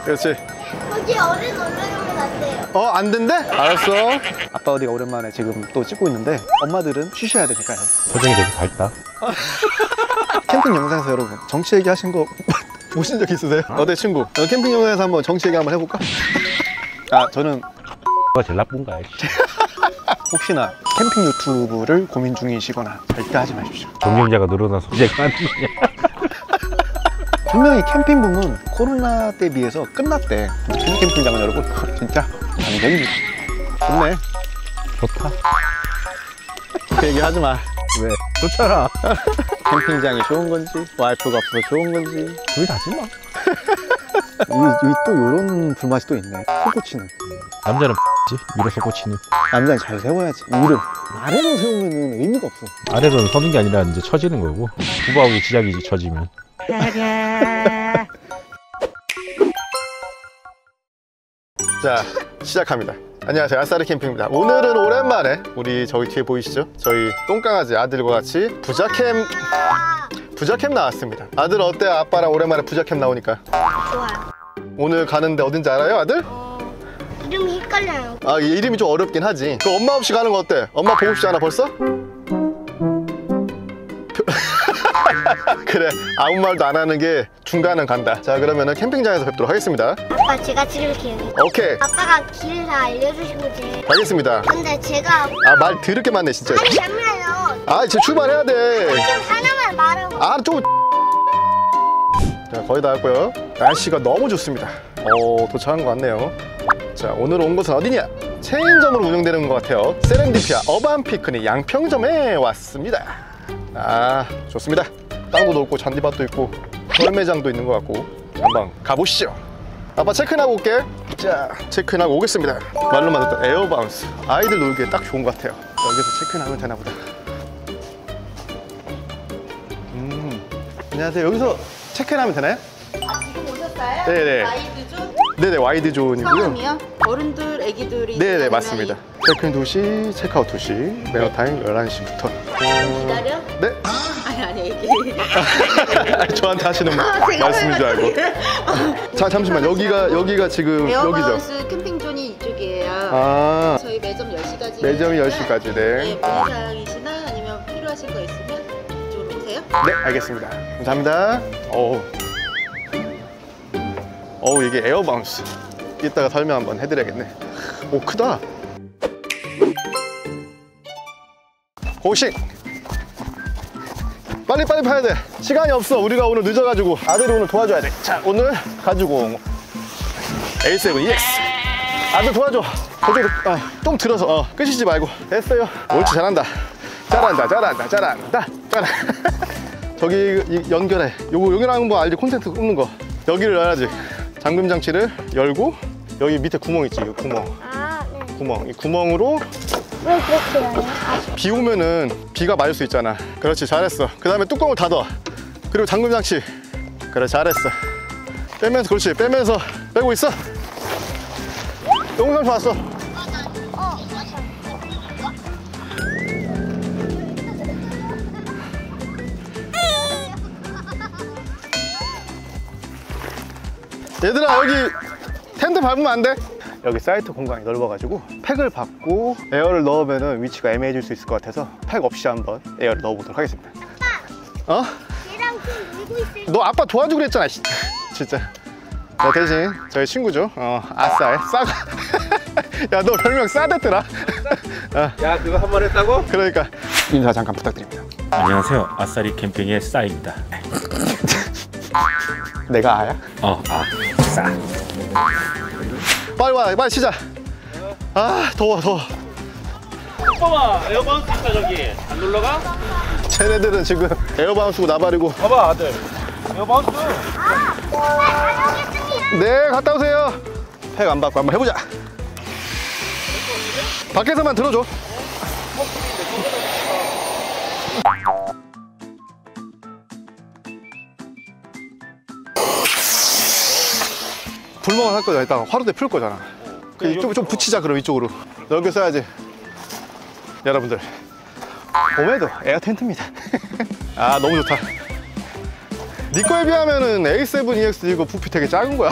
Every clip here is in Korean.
그렇지. 거기 어른 올라가면 안 돼요. 안 된대? 알았어. 아빠 어디가 오랜만에 지금 또 찍고 있는데 엄마들은 쉬셔야 되니까요. 표정이 되게 밝다. 캠핑 영상에서 여러분 정치 얘기 하신 거 보신 적 있으세요? 어때 친구? 캠핑 영상에서 한번 정치 얘기 한번 해볼까? 저는 뭐가 제일 나쁜가? 혹시나 캠핑 유튜브를 고민 중이시거나 절대 하지 마십시오. 경쟁자가 늘어나서 이제 까느냐. 분명히 캠핑 붐은 코로나 때 비해서 끝났대. 준 캠핑장은 여러분 진짜 안경입니다. 좋네. 좋다. 그 얘기 하지 마. 왜? 좋잖아. 캠핑장이 좋은 건지 와이프가 없어서 좋은 건지 둘 다지 마. 또 이런 불맛이 또 있네. 소 고치는. 남자는 위로서 꽂히는. 남자는 잘 세워야지. 이름 아래로 세우면 의미가 없어. 아래로는 서는 게 아니라 이제 처지는 거고. 부부하고 시작이지 처지면. 자, 시작합니다. 안녕하세요, 아싸리 캠핑입니다. 오늘은 오랜만에 우리 저기 뒤에 보이시죠? 저희 똥강아지 아들과 같이 부자캠 나왔습니다. 아들 어때요? 아빠랑 오랜만에 부자캠 나오니까. 좋아요. 오늘 가는데 어딘지 알아요, 아들? 이름이 헷갈려요. 이름이 좀 어렵긴 하지. 그 엄마 없이 가는 거 어때? 엄마 보고 싶지 않아 벌써? 그래, 아무 말도 안 하는 게 중간은 간다. 자, 그러면은 캠핑장에서 뵙도록 하겠습니다. 아빠 제가 찍을게요. 오케이, 아빠가 길을 다 알려주시고지. 알겠습니다. 근데 제가 말 더럽게 많네 진짜. 아니 잠깐만요. 이제 출발해야 돼. 지금 하나만 말하고. 좀. 자, 거의 다 왔고요. 날씨가 너무 좋습니다. 도착한 것 같네요. 자, 오늘 온 곳은 어디냐? 체인점으로 운영되는 것 같아요. 세렌디피아 어반 피크닉 양평점에 왔습니다. 좋습니다. 땅도 넓고 잔디밭도 있고 썰매장도 있는 것 같고 한번 가보시죠. 아빠 체크인하고 올게. 자, 체크인하고 오겠습니다. 말로만 듣던 에어바운스, 아이들 놀기에 딱 좋은 것 같아요. 여기서 체크인하면 되나 보다. 안녕하세요. 여기서 체크인하면 되나요? 지금 오셨어요? 네네. 와이드존? 네네, 와이드 존이고요. 성함이요? 어른들, 애기들이 네네, 맞습니다. 체크인 2시, 체크아웃 2시, 매너 타임 11시부터. 기다려? 네? 아니 얘기. 저한테 하시는 말씀인 줄 알고. 자, 잠시만. 여기가 지금 여기죠? 에어바운스 캠핑존이 이쪽이에요. 저희 매점 10시까지. 매점이 10시까지, 네. 네, 문의사항이시나 아니면 필요하신 거 있으면 이쪽으로 오세요. 네, 알겠습니다. 감사합니다. 이게 에어바운스. 이따가 설명 한번 해드려야겠네. 크다. 호싱! 빨리 파야 돼. 시간이 없어. 우리가 오늘 늦어가지고. 아들이 오늘 도와줘야 돼. 자, 오늘 가지고 A7 EX. 아들 도와줘. 저쪽으로 똥 들어서 끄시지 말고. 됐어요. 옳지, 잘한다. 잘한다. 저기 연결해. 여기라는 거 알지? 콘센트 꼽는 거. 여기를 열어야지. 잠금 장치를 열고 여기 밑에 구멍 있지? 구멍. 네. 구멍. 이 구멍으로. 왜 그렇게 해요? 비 오면은 비가 맞을 수 있잖아. 그렇지, 잘했어. 그 다음에 뚜껑을 닫아. 그리고 잠금 장치. 그래, 잘했어. 빼면서, 그렇지, 빼면서 빼고 있어. 영상 좋았어. 얘들아, 여기 텐트 밟으면 안 돼. 여기 사이트 공간이 넓어가지고 팩을 받고 에어를 넣으면 위치가 애매해질 수 있을 것 같아서 팩 없이 한번 에어를 넣어보도록 하겠습니다. 얘랑 좀 놀고 있을. 너 아빠 도와주기로 했잖아. 진짜. 자, 대신 저희 친구죠. 아싸의 싸가. 야, 너 별명 싸댔더라. 야, 그거 한 번 했다고? 그러니까 인사 잠깐 부탁드립니다. 안녕하세요. 아싸리 캠핑의 싸입니다. 내가 아야? 싸. 빨리 와, 빨리 치자. 더워. 오빠가 에어바운스 있다 저기. 안 놀러가? 쟤네들은 지금 에어바운스고 나발이고. 봐봐 아들. 에어바운스. 네, 갔다 오세요. 팩 안 받고 한번 해보자. 밖에서만 들어줘. 불멍을 할 거잖아. 이따가 화로대 풀 거잖아. 좀 붙이자. 그럼 이쪽으로. 여기 써야지. 여러분들, 봄에도 에어 텐트입니다. 너무 좋다. 네 거에 비하면은 A7EX 이거 부피 되게 작은 거야.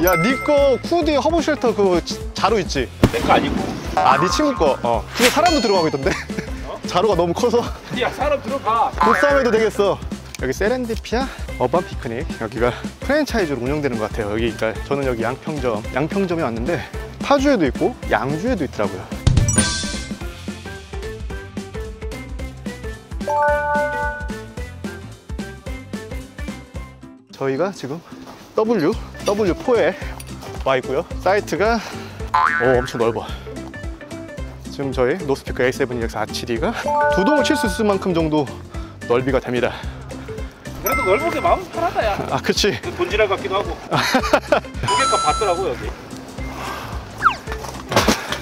야, 네 거 쿠디 허브 쉘터 그거 자루 있지? 내 거 아니고. 아, 네 친구 거. 그거 사람도 들어가고 있던데. 자루가 너무 커서 야, 사람 들어가. 보쌈해도 되겠어. 여기 세렌디피아 어반 피크닉, 여기가 프랜차이즈로 운영되는 것 같아요. 여기 그러니까 저는 여기 양평점에 왔는데 파주에도 있고 양주에도 있더라고요. 저희가 지금 W4에 와 있고요. 사이트가 엄청 넓어. 지금 저희 노스피커 A7EX R7가 두 동을 칠 수 있을 만큼 정도 넓이가 됩니다. 그래도 넓은 게 마음 편하다, 야. 아, 그치. 돈지랄 같기도 하고. 무게값 받더라고, 여기.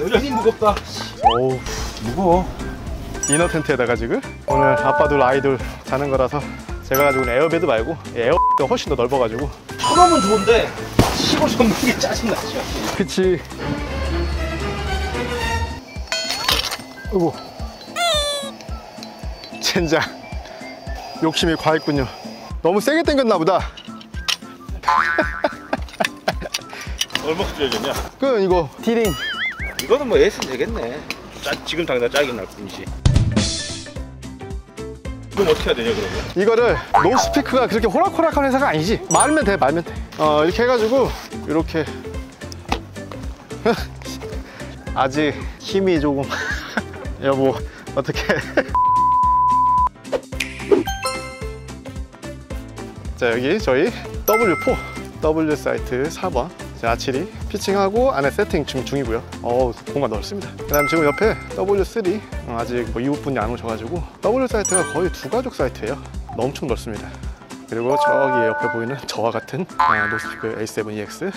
여전히 무겁다. 어우, 무거워. 이너 텐트에다가 지금 오늘 아빠들 아이들 자는 거라서 제가 가지고 있는 에어베드 말고 에어베드가 훨씬 더 넓어가지고. 천원은 좋은데 시골 접는 게 짜증나죠. 그치. 어이구, 젠장, 욕심이 과했군요. 너무 세게 당겼나 보다. 얼마나 쪄졌냐? 그 이거 디링. 이거는 뭐 S는 되겠네. 지금 당장 짜긴 날 뿐이지. 그럼 어떻게 해야 되냐, 그러면? 이거를 노스피크가 그렇게 호락호락한 회사가 아니지. 말면 돼. 이렇게 해가지고 이렇게. 아직 힘이 조금. 여보, 어떻게? 자, 여기 저희 W4 W 사이트 4번 R7이 피칭하고 안에 세팅 지금 중이고요. 공간 넓습니다. 그 다음 지금 옆에 W3 아직 뭐 이웃분이 안 오셔가지고 W 사이트가 거의 두 가족 사이트예요. 엄청 넓습니다. 그리고 저기 옆에 보이는 저와 같은 노스피커 A7EX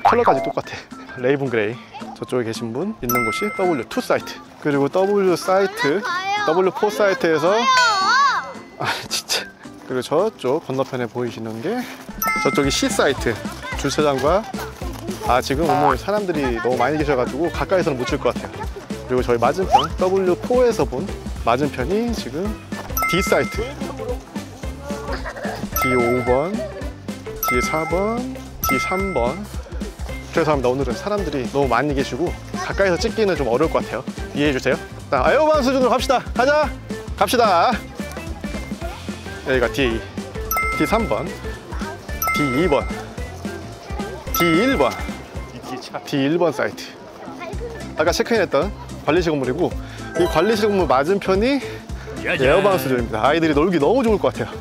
컬러까지 똑같아. 레이븐 그레이. 저쪽에 계신 분 있는 곳이 W2 사이트. 그리고 W 사이트 W4 사이트에서 진짜. 그리고 저쪽 건너편에 보이시는 게 저쪽이 C 사이트 주차장과 지금 오늘 사람들이 너무 많이 계셔가지고 가까이서는 못 칠 것 같아요. 그리고 저희 맞은편 W4에서 본 맞은편이 지금 D 사이트 D5번, D4번, D3번. 죄송합니다. 오늘은 사람들이 너무 많이 계시고 가까이서 찍기는 좀 어려울 것 같아요. 이해해주세요. 자, 에어반 수준으로 갑시다. 갑시다. 여기가 D3번, D2번, D1번, D1번 사이트. 아까 체크인했던 관리실 건물이고 이 관리실 건물 맞은편이 에어반 수준입니다. 아이들이 놀기 너무 좋을 것 같아요.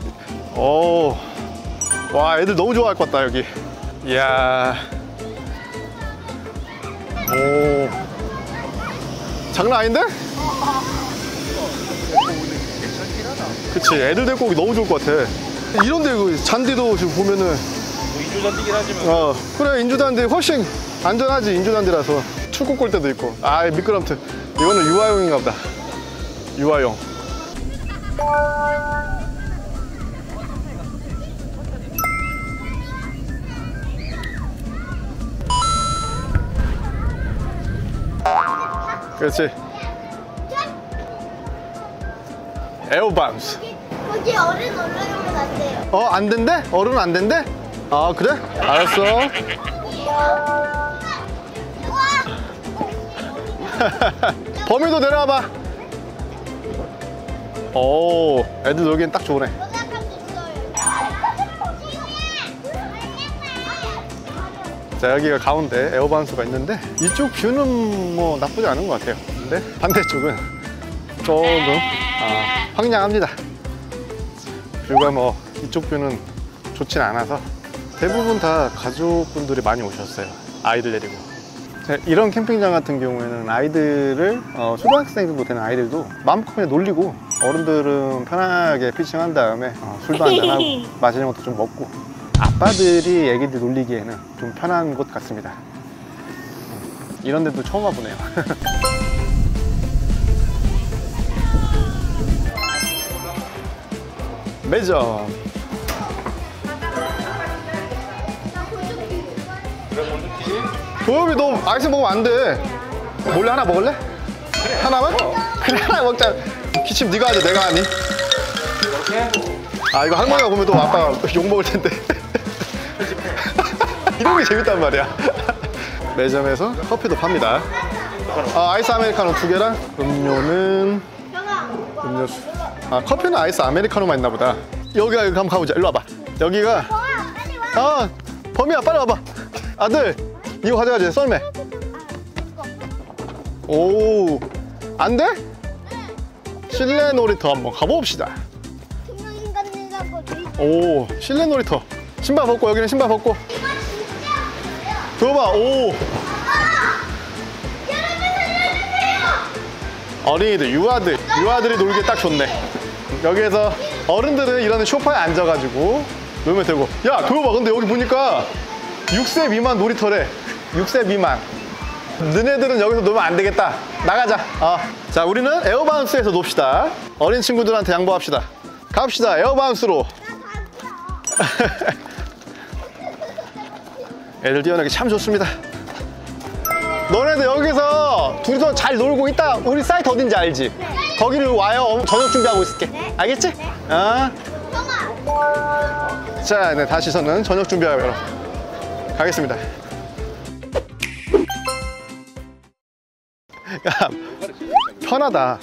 와, 애들 너무 좋아할 것 같다, 여기. 이야. 장난 아닌데? 그치, 애들 데리고 오기 너무 좋을 것 같아. 이런데 그 잔디도 지금 보면은 인조잔디긴 하지만 그래, 인조잔디 훨씬 안전하지. 인조잔디라서 축구 골대도 있고. 미끄럼틀. 이거는 유아용인가 보다. 유아용. 그렇지. 에어밤스. 거기 어른 올라가면 안 돼요. 안 된대? 어른은 안 된대? 그래? 알았어. 범위도 내려와봐. 애들 놀기엔 딱 좋으네. 자, 여기가 가운데 에어바운스가 있는데 이쪽 뷰는 뭐 나쁘지 않은 것 같아요. 근데 반대쪽은 조금 황량합니다. 뷰가 뭐 이쪽 뷰는 좋진 않아서 대부분 다 가족분들이 많이 오셨어요. 아이들 데리고. 이런 캠핑장 같은 경우에는 아이들을 초등학생 정도 되는 아이들도 마음껏 그냥 놀리고 어른들은 편하게 피칭한 다음에 술도 한잔하고 맛있는 것도 좀 먹고 아빠들이 애기들 놀리기에는 좀 편한 곳 같습니다. 이런 데도 처음 와보네요. 매점. 도엽이 너 아이스 먹으면 안 돼. 몰래 하나 먹을래? 하나만? 그래, 하나 먹자. 기침 네가 하지 내가 하니? 아 이거 할머니가 보면 또 아빠가 욕 먹을 텐데. 이런 게 재밌단 말이야. 매점에서 커피도 팝니다. 아이스 아메리카노 2개랑 음료는 음료수. 커피는 아이스 아메리카노만 있나 보다. 여기 한번 가보자. 일로 와봐. 여기가 범이야 빨리 와봐. 아들 이거 가져가지. 썰매. 오 안 돼? 실내 놀이터 한번 가봅시다. 오 실내 놀이터. 신발 벗고 여기는 신발 벗고. 들어봐. 오 어린이들 유아들이 놀기 딱 좋네. 여기에서 어른들은 이런 소파에 앉아가지고 놀면 되고. 야 들어봐. 근데 여기 보니까 6세 미만 놀이터래. 6세 미만. 너네들은 여기서 놀면 안 되겠다. 나가자. 자 우리는 에어바운스에서 놉시다. 어린 친구들한테 양보합시다. 갑시다. 에어바운스로. 애들 뛰어나기 참 좋습니다. 너네들 여기서 둘이서 잘 놀고 있다. 우리 사이트 어딘지 알지? 거기를 와요. 저녁 준비하고 있을게. 알겠지? 자, 네, 다시 저는 저녁 준비하러 가겠습니다. 야, 편하다.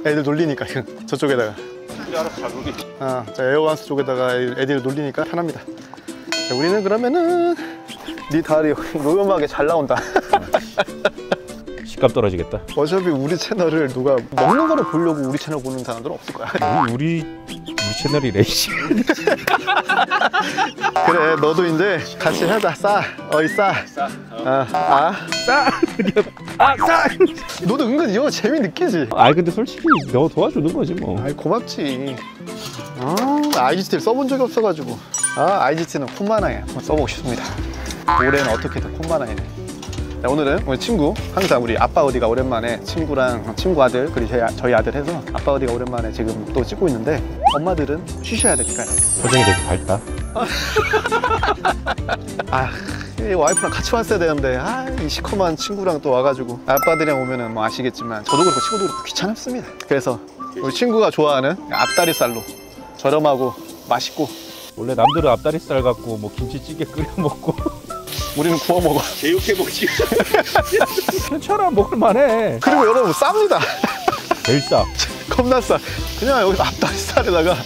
애들 놀리니까 저쪽에다가. 자, 에어바운스 쪽에다가 애들 놀리니까 편합니다. 자, 우리는 그러면은 네 다리 노염하게 잘 나온다. 식감 떨어지겠다. 어차피 우리 채널을 누가 먹는 거를 보려고 우리 채널 보는 사람들은 없을 거야. 우리 채널이래. 그래 너도 이제 같이 하자. 싸. 너도 은근 이거 재미 느끼지? 근데 솔직히 너 도와주는 거지 뭐. 고맙지. IGT를 써본 적이 없어가지고. IGT는 콤마나에 한번 써보고 싶습니다. 올해는 어떻게든 콤마나이네. 자, 오늘은 우리 친구, 항상 우리 아빠 어디가 오랜만에 친구랑 친구 아들 그리고 저희 아들 해서 아빠 어디가 오랜만에 지금 또 찍고 있는데 엄마들은 쉬셔야 되니까요. 표정이 되게 밝다. 이 와이프랑 같이 왔어야 되는데 이 시커먼 친구랑 또 와가지고 아빠들이랑 오면은 뭐 아시겠지만 저도 그렇고 친구도 그렇고 귀찮습니다. 그래서 우리 친구가 좋아하는 앞다리살로 저렴하고 맛있고. 원래 남들은 앞다리살 갖고 뭐 김치찌개 끓여 먹고 우리는 구워 먹어. 제육해 먹지. 괜찮아 먹을만해. 그리고 여러분 쌉니다. 제일 싸. 겁나 싸. 그냥 여기서 앞다리살에다가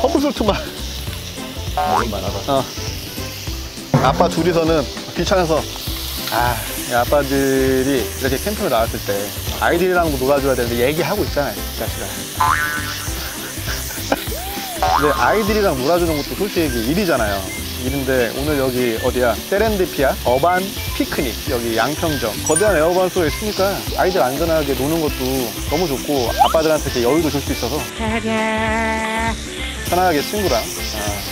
허브솔트만 먹을만하다. 아빠 둘이서는 귀찮아서 이 아빠들이 이렇게 캠핑을 나왔을 때 아이들이랑도 놀아줘야 되는데 얘기하고 있잖아요. 자식아. 근데 아이들이랑 놀아주는 것도 솔직히 일이잖아요. 일인데 오늘 여기 어디야? 세렌디피아 어반 피크닉 여기 양평점 거대한 에어바운스가 있으니까 아이들 안전하게 노는 것도 너무 좋고 아빠들한테 이렇게 여유도 줄 수 있어서 편하게 친구랑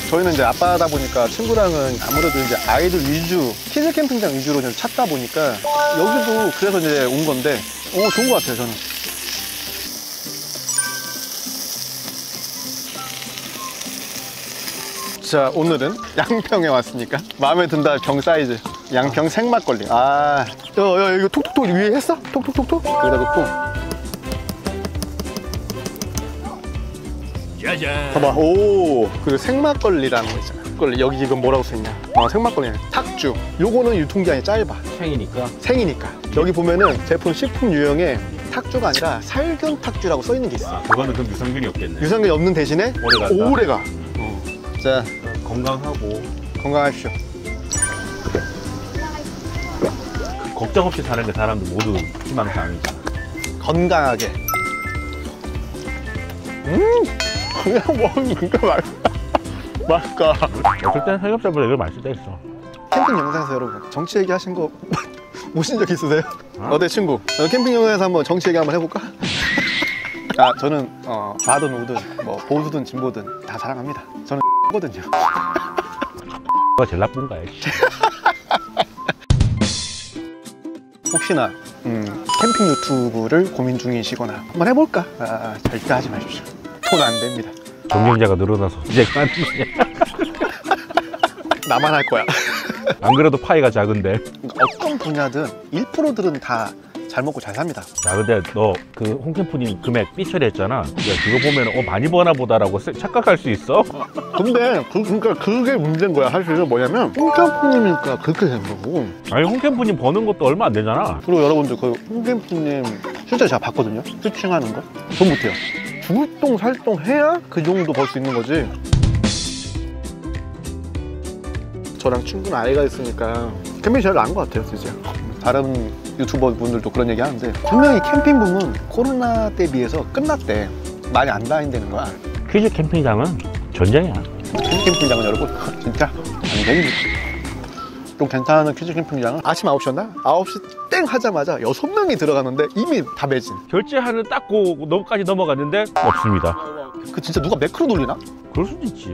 저희는 이제 아빠다 보니까 친구랑은 아무래도 이제 아이들 위주 키즈 캠핑장 위주로 좀 찾다 보니까 여기도 그래서 이제 온 건데 좋은 것 같아요. 저는 자 오늘은 양평에 왔으니까 마음에 든다. 병 사이즈 양평 생막걸리. 야 이거 톡톡톡 위에 했어? 톡톡톡톡 여기다 놓고 짜잔. 봐봐. 그 생막걸리라는 거 있잖아. 여기 이건 뭐라고 써있냐? 생막걸리는 탁주. 요거는 유통기한이 짧아. 생이니까. 여기 보면은 제품 식품 유형에 탁주가 아니라 살균 탁주라고 써있는 게 있어. 그거는 그럼 유산균이 없겠네. 유산균이 없는 대신에 오래가. 자 건강하십시오. 걱정 없이 사는 게 사람들 모두 희망사항이잖아. 건강하게. 그냥 먹으니까 맛있다. 어떨 땐 삼겹살보다 이걸 맛있을 때 있어. 캠핑 영상에서 여러분 정치 얘기 하신 거 보신 적 있으세요? 어때 친구? 캠핑 영상에서 한번 정치 얘기 한번 해볼까? 저는 좌든 우든 뭐 보수든 진보든 다 사랑합니다. 저는 거든요. 그거 제일 나쁜 거야. 혹시나 캠핑 유튜브를 고민 중이시거나 한번 해볼까? 절대 하지 마십시오. 돈 안 됩니다. 경쟁자가 늘어나서 이제 까는 거야. 나만 할 거야. 안 그래도 파이가 작은데. 어떤 분야든 1%들은 다 잘 먹고 잘 삽니다. 야, 근데 너 그 홍캠프님 금액 삐처리했잖아. 야, 그거 보면 많이 버나 보다라고 착각할 수 있어? 근데 그러니까 그게 문제인 거야. 사실은 뭐냐면 홍캠프님이니까 그렇게 된 거고. 아니, 홍캠프님 버는 것도 얼마 안 되잖아. 그리고 여러분들 그 홍캠프님 실제 제가 봤거든요. 스치하는 거. 전 못해요. 죽을 똥 살똥 해야 그 정도 벌 수 있는 거지. 저랑 친구는 아이가 있으니까 캠핑이 제일 나은 것 같아요, 진짜. 다른 유튜버 분들도 그런 얘기 하는데 분명히 캠핑 붐은 코로나 때 비해서 끝났대. 많이 안 다닌다는 거야. 퀴즈 캠핑장은 전쟁이야. 퀴즈 캠핑장은 여러분 진짜 안 됩니다. 좀 괜찮은 퀴즈 캠핑장은 아침 9시였나? 9시 땡 하자마자 6명이 들어가는데 이미 다 매진. 결제하는 딱고 너까지 넘어갔는데 없습니다. 그 진짜 누가 매크로 돌리나? 그럴 수도 있지.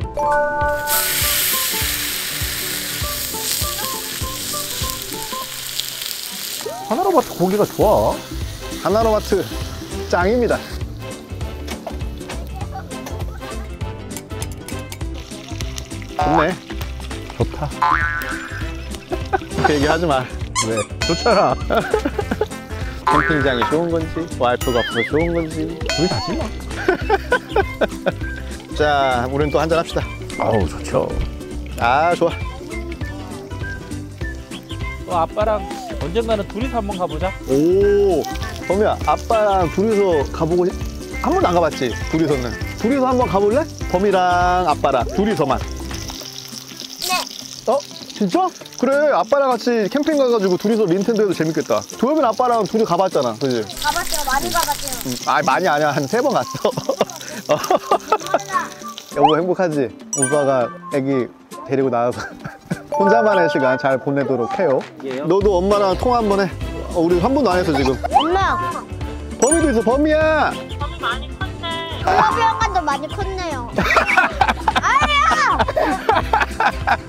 하나로마트 고기가 좋아. 하나로마트 짱입니다. 좋네. 좋다. 그 얘기 하지 마. 왜? 좋잖아. 캠핑장이 좋은 건지 와이프가 없어서 좋은 건지 우리 다지 뭐. 자, 우리는 또 한잔 합시다. 아우, 좋죠. 아, 좋아. 아빠랑 언젠가는 둘이서 한번 가보자. 오, 범이야, 아빠랑 둘이서 가보고 한 번도 안 가봤지? 둘이서는. 둘이서 한번 가볼래? 범이랑 아빠랑 둘이서만. 네. 어? 진짜? 그래, 아빠랑 같이 캠핑 가가지고 둘이서 닌텐도 해도 재밌겠다. 도겸이는 아빠랑 둘이 가봤잖아, 그지? 가봤어요. 많이 가봤어요. 아, 많이 아니야. 한 3번 갔어. 엄마나. 여보 행복하지? 오빠가 애기 데리고 나와서 혼자만의 시간 잘 보내도록 해요. 너도 엄마랑 통화 한번 해. 우리 한 번도 안 했어 지금. 엄마. 범이도 있어. 범이야. 범이 많이 컸네. 엄마도 많이 컸네요.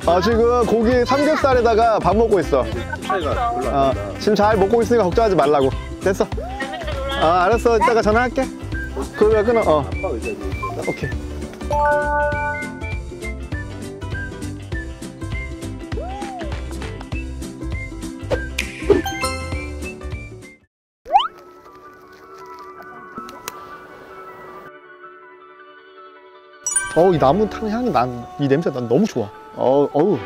아 지금 고기 삼겹살에다가 밥 먹고 있어. 지금 잘 먹고 있으니까 걱정하지 말라고. 됐어. 알았어. 이따가 전화할게. 그래 끊어. 오케이. 이 나무 타는 향이 이 냄새 난 너무 좋아. 어우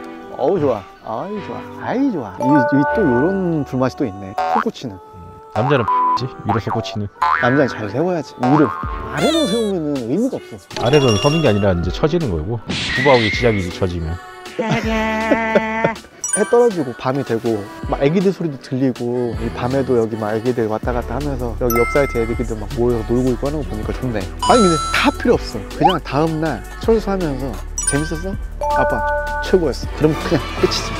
좋아. 아이 좋아. 아이 좋아. 또 요런 불맛이 또 있네. 솟구치는. 남자는 지 위로 솟구치는. 남자는 잘 세워야지. 위로. 아래로 세우면은 의미가 없어. 아래로는 서는 게 아니라 이제 처지는 거고. 구바오의 지작이지, 처지면. 해 떨어지고 밤이 되고 막 애기들 소리도 들리고 이 밤에도 여기 막 애기들 왔다 갔다 하면서 여기 옆 사이트 애기들 막 모여서 놀고 있고 하는 거 보니까 좋네. 아니 근데 다 필요 없어. 그냥 다음날 철수하면서 재밌었어? 아빠 최고였어. 그럼 그냥 끝이지.